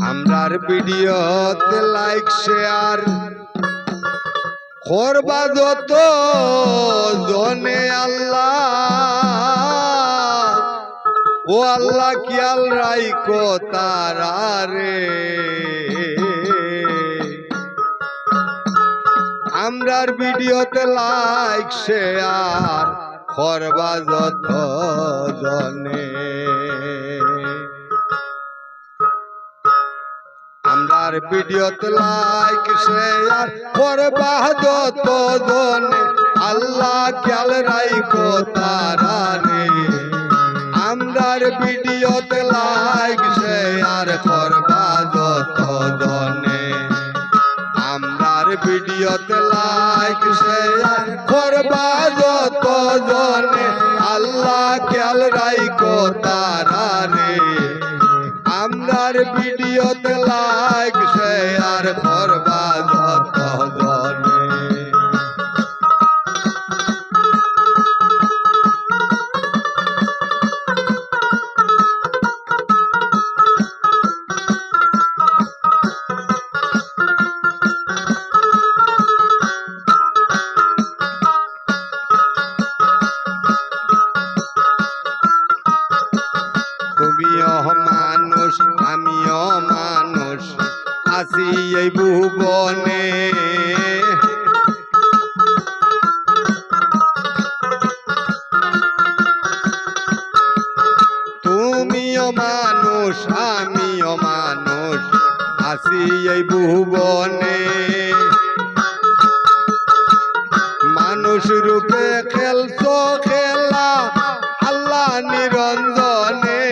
আমরার ভিডিওতে like share করবা যত জনে আল্লাহ ও আল্লাহ খেয়াল রাইকো তারা রে। আমরার ভিডিওতে লাইক শেয়ার করবা যত জনে আমরার ভিডিওতে লাইক শেয়ার করবা যত জনে আল্লাহ খেয়াল রাইকো তারা রে। আমরার ভিডিওতে লাইক শেয়ার করবা যত জনে আমরার ভিডিওতে লাইক শেয়ার করবা যত জনে আল্লাহ খেয়াল রাইকো তারা রে। আমরার ভিডিওতে লাইক শেয়ার করবা যত জনে তুমিও মানুষ আমিও মানুষ আছি এই ভুবনে তুমিও মানুষ আমিও মানুষ আছি এই ভুবনে মানুষ রূপে খেলছো খেলা আল্লাহ নিরঞ্জনে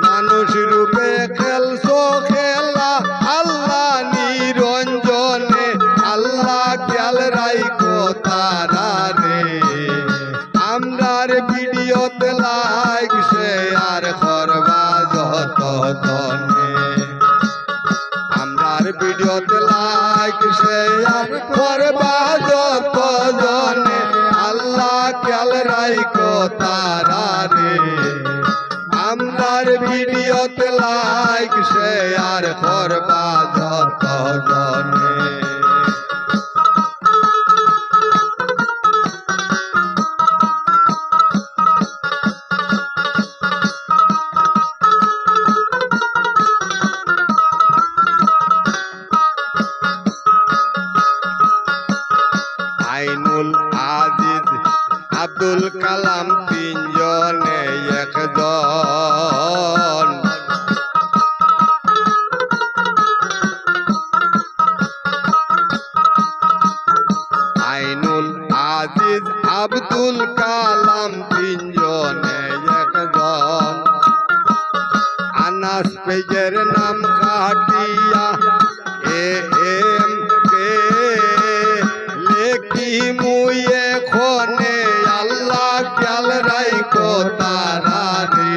মানুষ রূপে খেলছো খেলা আল্লাহ নিরঞ্জনে আল্লাহ খেয়াল রাইকো তারা রে। আমরার ভিডিওতে লাইক শেয়ার করবা যত জনে আমরার ভিডিওতে লাইক শেয়ার করবা যত জনে আল্লাহ খেয়াল রাইকো তারা রে। আমরার ভিডিওতে লাইক শেয়ার করবা যত জনে আইনুল আজিজ আব্দুল কালাম তিনজনে একজন আইনুল আজিজ আব্দুল কালাম তিনজনে একজন আনাস পেজের নাম কাটিয়া এম কে লেখি মুয়ে খনে আল্লাহ খেয়াল রাইকো তারা রে।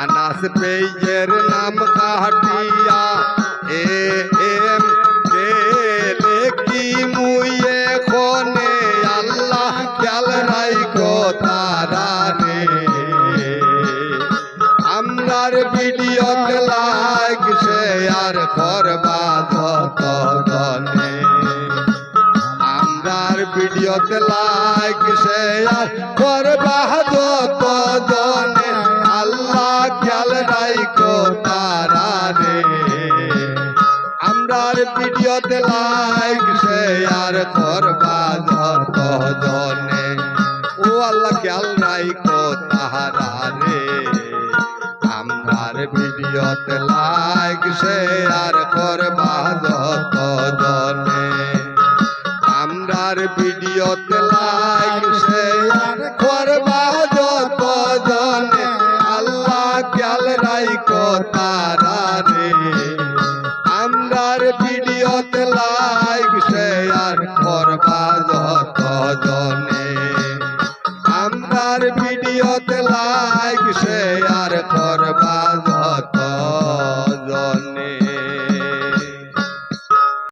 আনাস পেজের নাম কাটিয়া এম কে লেখি মুয়ে খনে আল্লাহ খেয়াল রাইকো তারা রে। আমরার ভিডিওতে লাইক শেয়ার করবা যত জনে আমরার ভিডিওতে লাইক শেয়ার করবা যত জনে আল্লাহ খেয়াল রাইকো তারা রে। আমরার ভিডিওতে লাইক শেয়ার করবা যত জনে ও আল্লাহ খেয়াল রাইকো তারা রে। আমরার ভিডিওতে লাইক শেয়ার করবা যত জনে আমরার ভিডিওতে লাইক শেয়ার করবা যত জনে আল্লাহ খেয়াল রাইকো তারা রে। আমরার ভিডিওতে লাইক শেয়ার করবা যত জনে আমরার ভিডিওতে লাইক লাইক শেয়ার করবা